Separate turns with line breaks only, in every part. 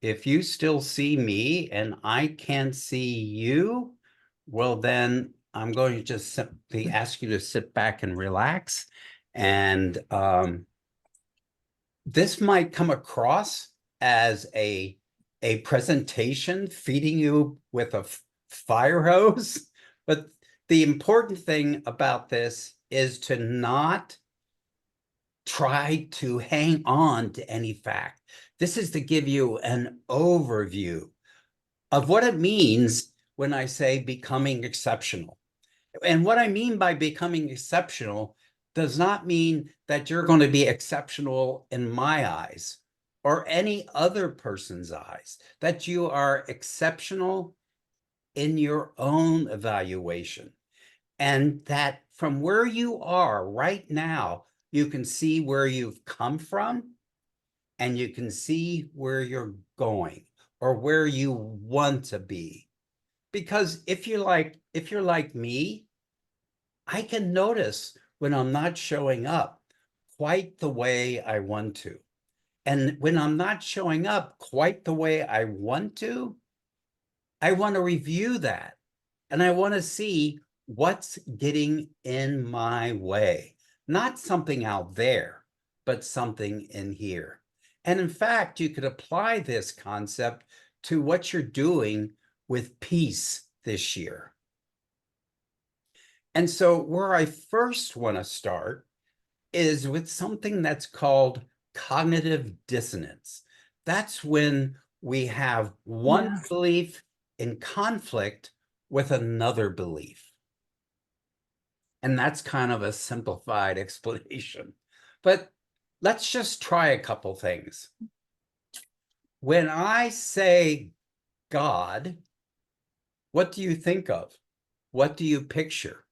if you still see me and I can't see you, well, then I'm going to just simply ask you to sit back and relax. And this might come across as a presentation feeding you with a fire hose, but the important thing about this is to not try to hang on to any fact. This is to give you an overview of what it means when I say becoming exceptional. And what I mean by becoming exceptional does not mean that you're going to be exceptional in my eyes or any other person's eyes, that you are exceptional in your own evaluation. And that from where you are right now, you can see where you've come from and you can see where you're going or where you want to be. Because if you're like me, I can notice when I'm not showing up quite the way I want to. And when I'm not showing up quite the way I want to review that. And I want to see what's getting in my way. Not something out there, but something in here. And in fact, you could apply this concept to what you're doing with peace this year. And so where I first want to start is with something that's called cognitive dissonance. That's when we have one belief in conflict with another belief. And that's kind of a simplified explanation. But let's just try a couple things. When I say God, what do you think of? What do you picture?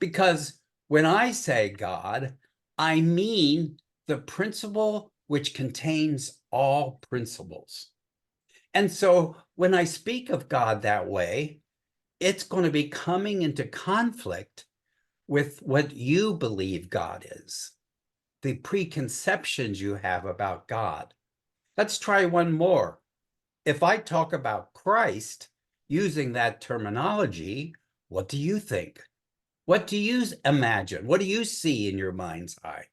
Because when I say God, I mean the principle which contains all principles. And so when I speak of God that way, it's going to be coming into conflict with what you believe God is, the preconceptions you have about God. Let's try one more. If I talk about Christ using that terminology, what do you think? What do you imagine? What do you see in your mind's eye?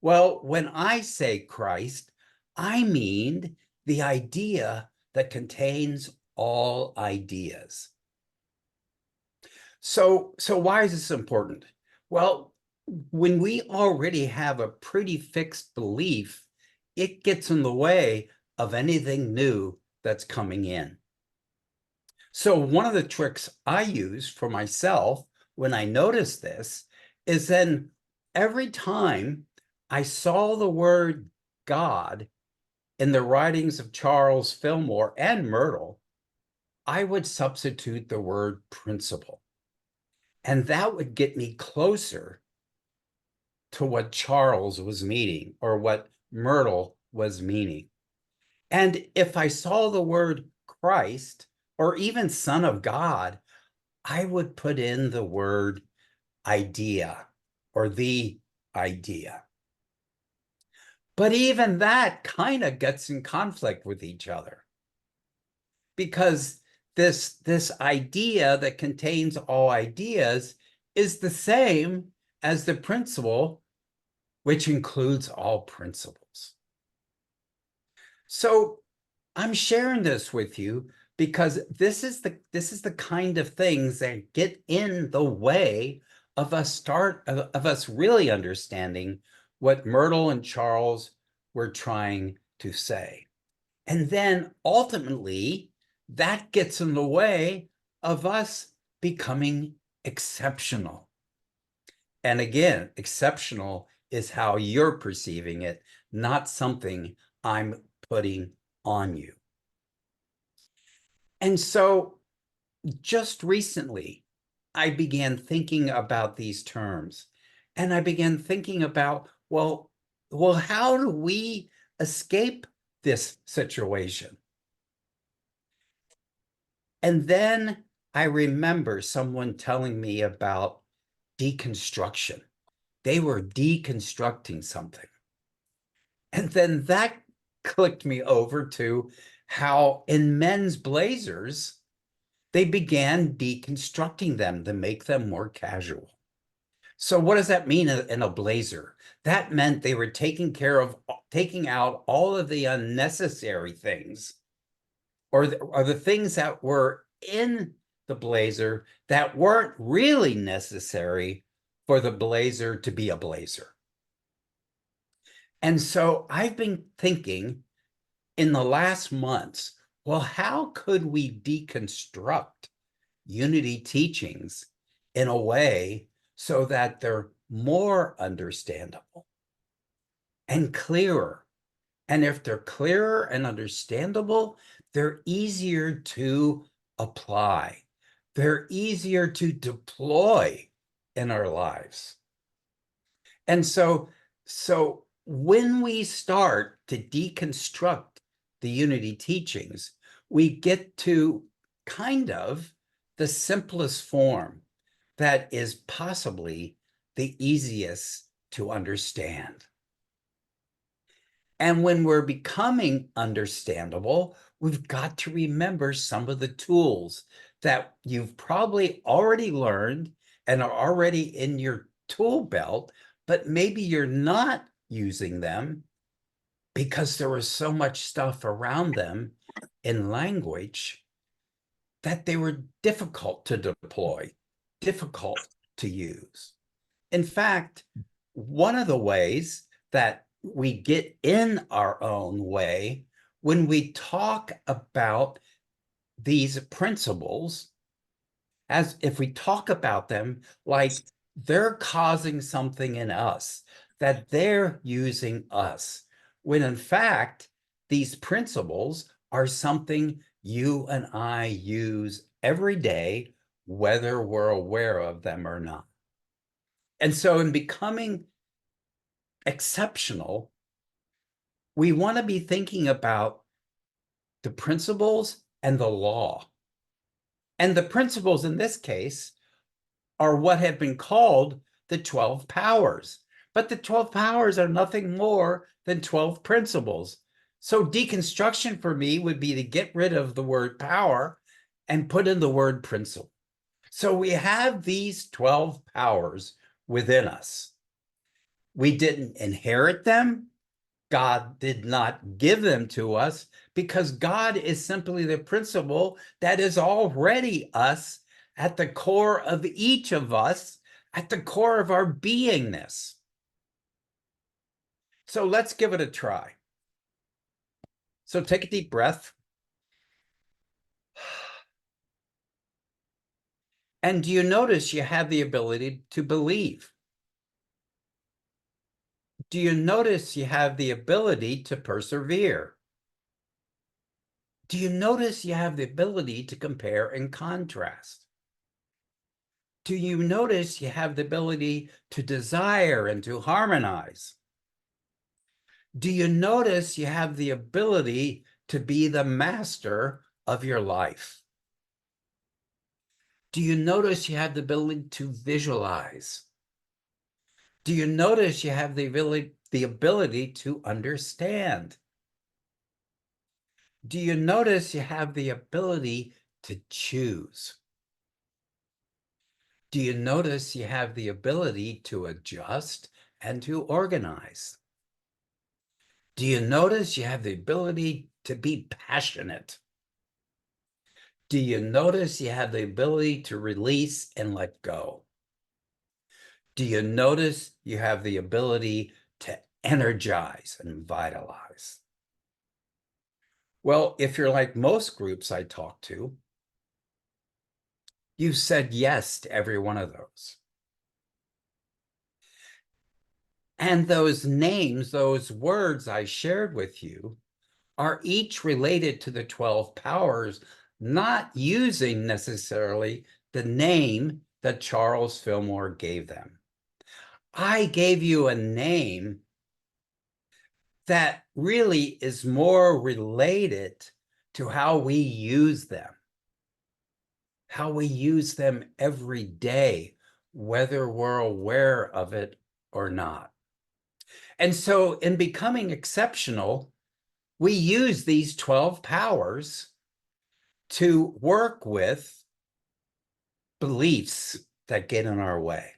Well, when I say Christ, I mean the idea that contains all ideas. So why is this important? Well, when we already have a pretty fixed belief, it gets in the way of anything new that's coming in. So one of the tricks I use for myself when I notice this is then every time I saw the word God in the writings of Charles Fillmore and Myrtle, I would substitute the word principle. And that would get me closer to what Charles was meaning or what Myrtle was meaning. And if I saw the word Christ or even Son of God, I would put in the word idea or the idea. But even that kind of gets in conflict with each other because this idea that contains all ideas is the same as the principle, which includes all principles. So I'm sharing this with you because this is the kind of things that get in the way of us really understanding what Myrtle and Charles were trying to say. And then ultimately, that gets in the way of us becoming exceptional. And again, exceptional is how you're perceiving it, not something I'm putting on you. And so just recently, I began thinking about these terms and I began thinking about, well, how do we escape this situation? And then I remember someone telling me about deconstruction. They were deconstructing something. And then that clicked me over to how in men's blazers, they began deconstructing them to make them more casual. So what does that mean in a blazer? That meant they were taking out all of the unnecessary things, or the things that were in the blazer that weren't really necessary for the blazer to be a blazer. And so I've been thinking in the last months, well, how could we deconstruct unity teachings in a way so that they're more understandable and clearer? And if they're clearer and understandable, they're easier to apply. They're easier to deploy in our lives. And so when we start to deconstruct the unity teachings, we get to kind of the simplest form that is possibly the easiest to understand. And when we're becoming understandable, we've got to remember some of the tools that you've probably already learned and are already in your tool belt, but maybe you're not using them because there was so much stuff around them in language that they were difficult to deploy, difficult to use. In fact, one of the ways that we get in our own way when we talk about these principles, as if we talk about them like they're causing something in us, that they're using us, when in fact, these principles are something you and I use every day, whether we're aware of them or not. And so in becoming exceptional, we want to be thinking about the principles and the law. And the principles in this case are what have been called the 12 powers. But the 12 powers are nothing more than 12 principles. So deconstruction for me would be to get rid of the word power and put in the word principle. So we have these 12 powers within us. We didn't inherit them. God did not give them to us because God is simply the principle that is already us at the core of each of us, at the core of our beingness. So let's give it a try. So take a deep breath. And do you notice you have the ability to believe? Do you notice you have the ability to persevere? Do you notice you have the ability to compare and contrast? Do you notice you have the ability to desire and to harmonize? Do you notice you have the ability to be the master of your life? Do you notice you have the ability to visualize? Do you notice you have the ability to understand? Do you notice you have the ability to choose? Do you notice you have the ability to adjust and to organize? Do you notice you have the ability to be passionate? Do you notice you have the ability to release and let go? Do you notice you have the ability to energize and vitalize? Well, if you're like most groups I talk to, you said yes to every one of those. And those names, those words I shared with you, are each related to the 12 powers, not using necessarily the name that Charles Fillmore gave them. I gave you a name that really is more related to how we use them every day, whether we're aware of it or not. And so in becoming exceptional, we use these 12 powers to work with beliefs that get in our way.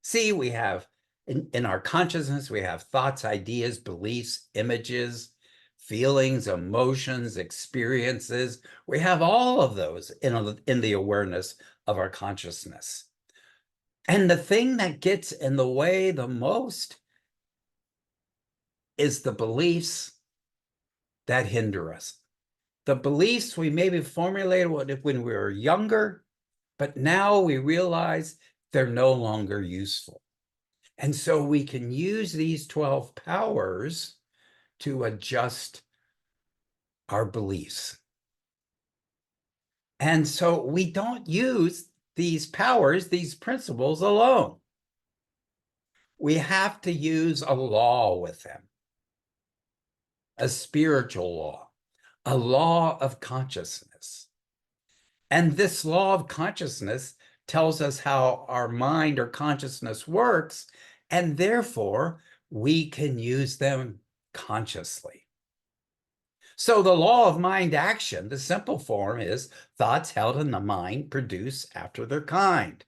See, we have in our consciousness, we have thoughts, ideas, beliefs, images, feelings, emotions, experiences. We have all of those in the awareness of our consciousness. And the thing that gets in the way the most is the beliefs that hinder us. The beliefs we maybe formulated when we were younger, but now we realize they're no longer useful. And so we can use these 12 powers to adjust our beliefs. And so we don't use these powers, these principles alone. We have to use a law with them, a spiritual law, a law of consciousness. And this law of consciousness tells us how our mind or consciousness works, and therefore we can use them consciously. So the law of mind action, the simple form is thoughts held in the mind produce after their kind.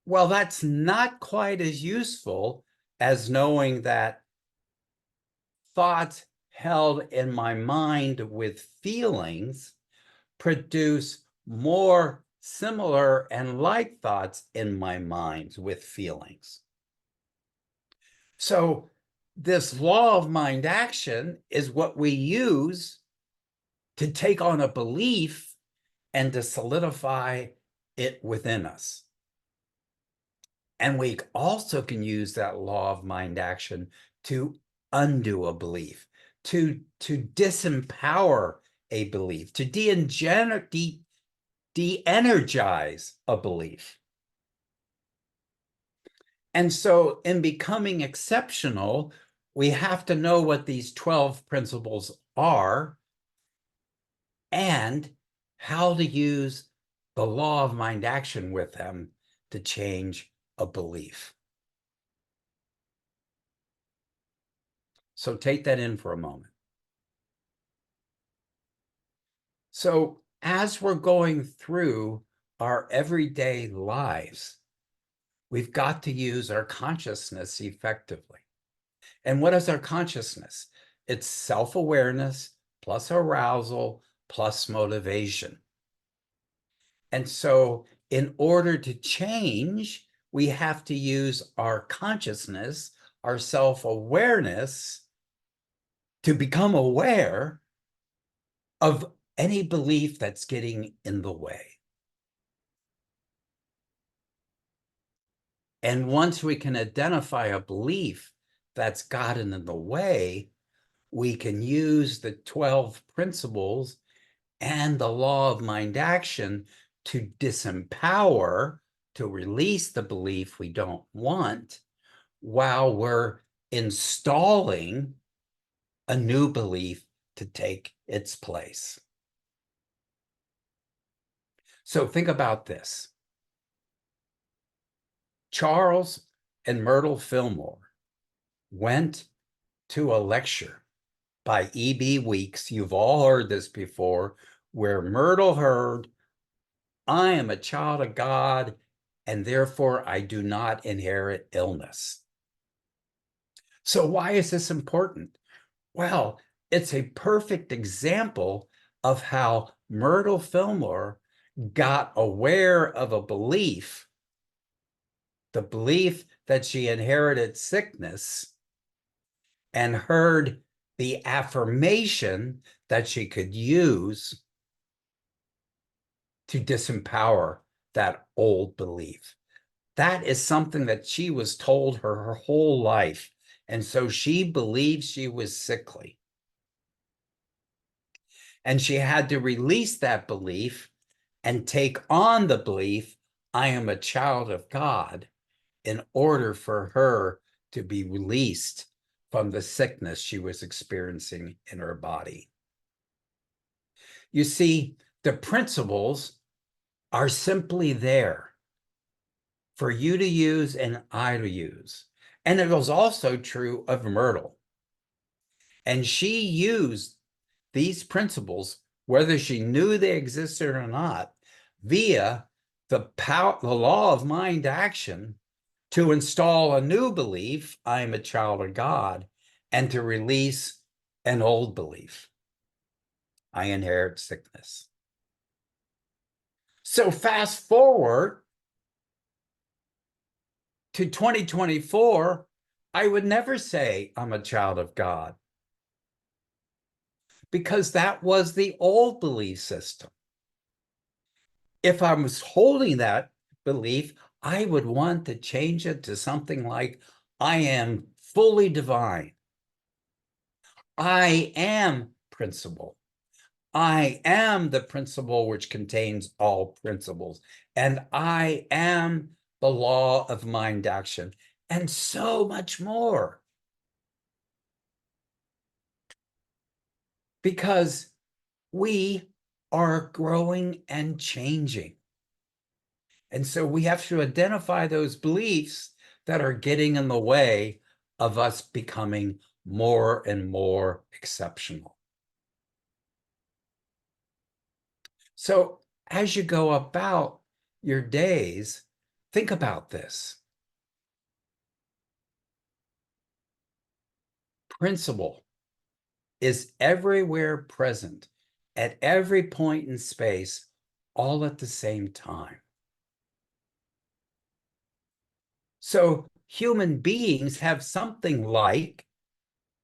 Well, that's not quite as useful as knowing that thoughts held in my mind with feelings produce more similar and like thoughts in my mind with feelings. So this law of mind action is what we use to take on a belief and to solidify it within us. And we also can use that law of mind action to undo a belief, to disempower a belief, to de-energize a belief. And so in becoming exceptional, we have to know what these 12 principles are and how to use the law of mind action with them to change a belief. So take that in for a moment. So as we're going through our everyday lives, we've got to use our consciousness effectively. And what is our consciousness? It's self-awareness plus arousal plus motivation. And so in order to change, we have to use our consciousness, our self-awareness, to become aware of any belief that's getting in the way. And once we can identify a belief that's gotten in the way, we can use the 12 principles and the law of mind action to disempower, to release the belief we don't want, while we're installing a new belief to take its place. So think about this. Charles and Myrtle Fillmore went to a lecture by E.B. Weeks. You've all heard this before, where Myrtle heard, "I am a child of God, and therefore I do not inherit illness." So why is this important? Well, it's a perfect example of how Myrtle Fillmore got aware of a belief, the belief that she inherited sickness, and heard the affirmation that she could use to disempower that old belief. That is something that she was told her whole life. And so she believed she was sickly. And she had to release that belief and take on the belief, "I am a child of God," in order for her to be released from the sickness she was experiencing in her body. You see, the principles are simply there for you to use and I to use. And it was also true of Myrtle. And she used these principles, whether she knew they existed or not, via the law of mind action to install a new belief, I am a child of God, and to release an old belief, I inherit sickness. So fast forward to 2024, I would never say I'm a child of God, because that was the old belief system. If I was holding that belief, I would want to change it to something like, I am fully divine. I am principle. I am the principle which contains all principles. And I am the law of mind action, and so much more. Because we are growing and changing. And so we have to identify those beliefs that are getting in the way of us becoming more and more exceptional. So as you go about your days, think about this. Principle is everywhere present at every point in space, all at the same time. So human beings have something like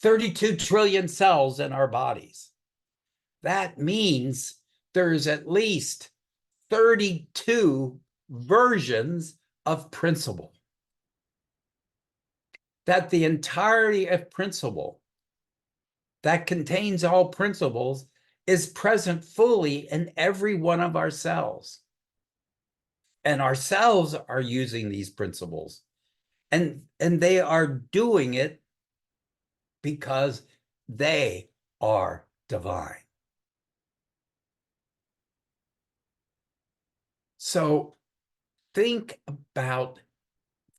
32 trillion cells in our bodies. That means there's at least 32 versions of principle. That the entirety of principle that contains all principles is present fully in every one of our cells. And our cells are using these principles. And they are doing it because they are divine. So think about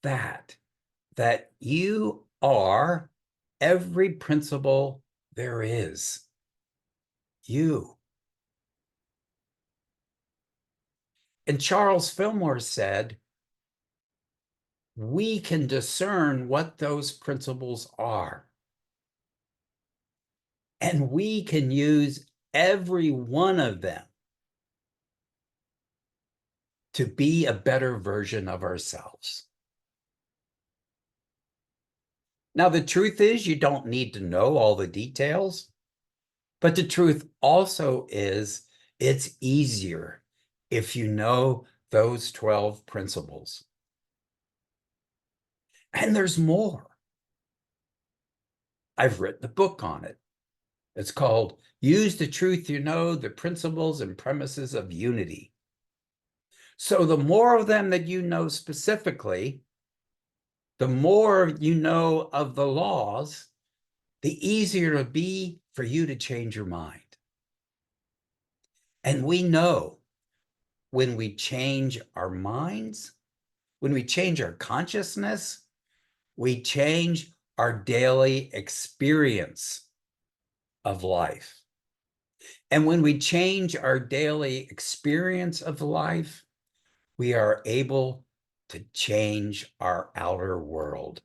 that you are every principle there is. You. And Charles Fillmore said, we can discern what those principles are. And we can use every one of them to be a better version of ourselves. Now, the truth is, you don't need to know all the details, but the truth also is it's easier if you know those 12 principles. And there's more. I've written a book on it. It's called Use the Truth You Know, the Principles and Premises of Unity. So the more of them that you know specifically, the more you know of the laws, the easier it'll be for you to change your mind. And we know when we change our minds, when we change our consciousness, we change our daily experience of life. And when we change our daily experience of life, we are able to change our outer world.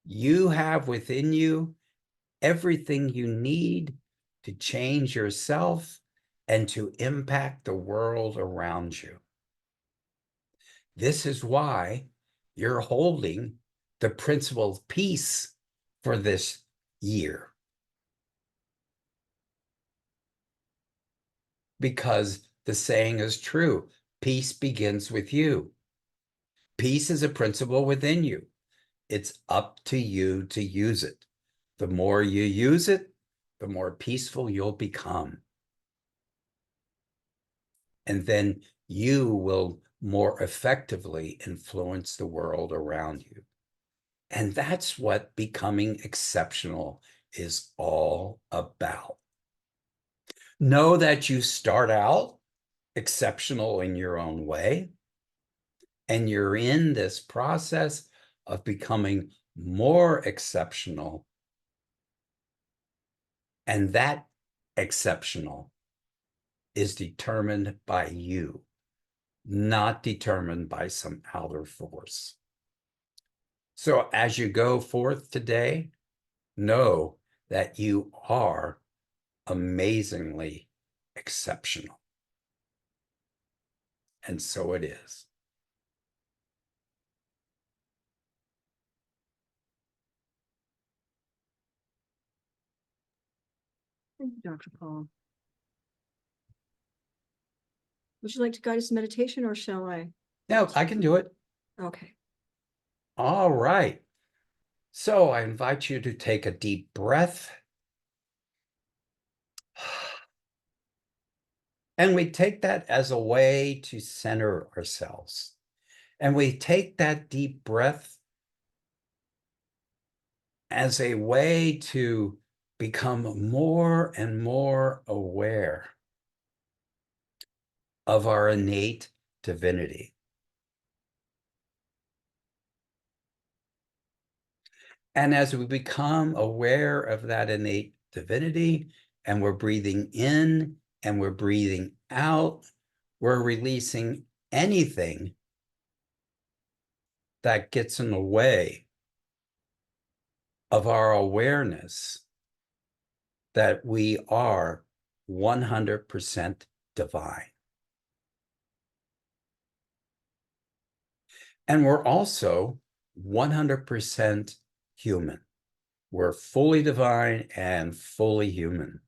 You have within you everything you need to change yourself and to impact the world around you. This is why you're holding the principle of peace for this year. Because the saying is true, peace begins with you. Peace is a principle within you. It's up to you to use it. The more you use it, the more peaceful you'll become. And then you will more effectively influence the world around you. And that's what becoming exceptional is all about. Know that you start out exceptional in your own way, and you're in this process of becoming more exceptional. And that exceptional is determined by you, not determined by some outer force. So as you go forth today, know that you are amazingly exceptional. And so it is.
Thank you, Dr. Paul. Would you like to guide us in meditation, or shall I?
No, I can do it.
Okay.
All right. So I invite you to take a deep breath. And we take that as a way to center ourselves. And we take that deep breath as a way to become more and more aware of our innate divinity. And as we become aware of that innate divinity, and we're breathing in and we're breathing out, we're releasing anything that gets in the way of our awareness that we are 100% divine. And we're also 100% human. We're fully divine and fully human.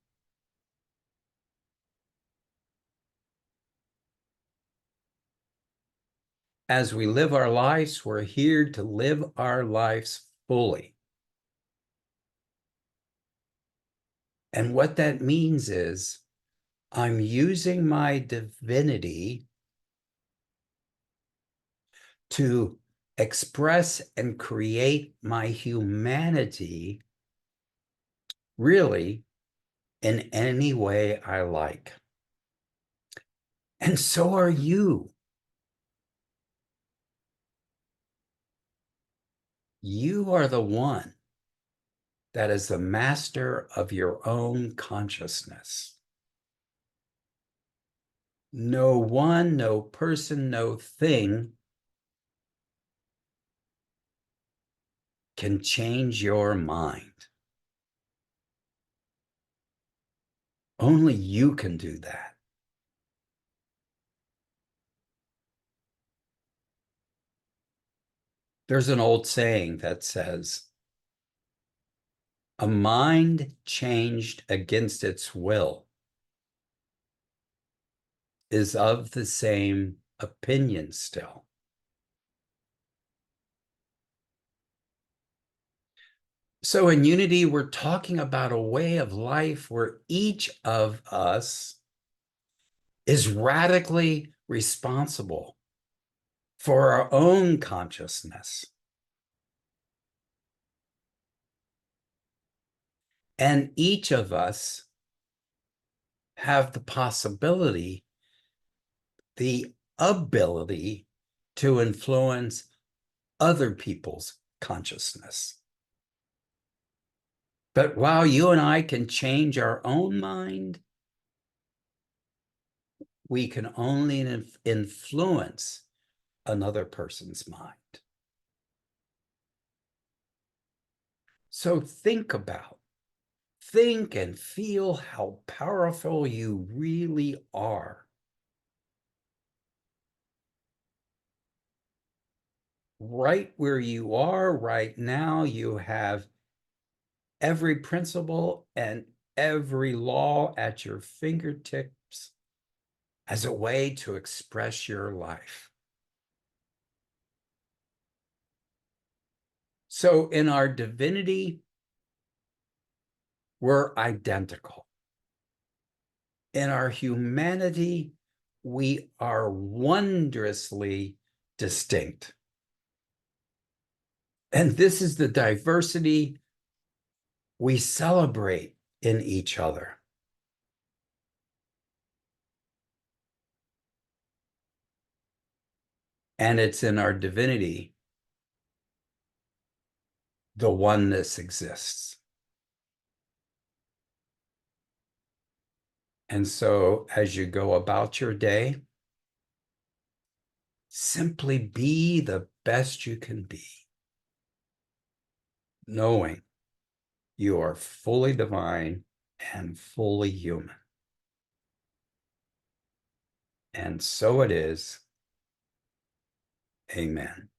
As we live our lives, we're here to live our lives fully. And what that means is I'm using my divinity to express and create my humanity really in any way I like. And so are you. You are the one that is the master of your own consciousness. No one, no person, no thing can change your mind. Only you can do that. There's an old saying that says, a mind changed against its will is of the same opinion still. So in Unity, we're talking about a way of life where each of us is radically responsible for our own consciousness. And each of us have the possibility, the ability to influence other people's consciousness. But while you and I can change our own mind, we can only influence another person's mind. So think and feel how powerful you really are. Right where you are right now, you have every principle and every law at your fingertips as a way to express your life. So in our divinity, we're identical. In our humanity, we are wondrously distinct. And this is the diversity we celebrate in each other. And it's in our divinity the oneness exists. And so as you go about your day, simply be the best you can be, knowing you are fully divine and fully human. And so it is. Amen.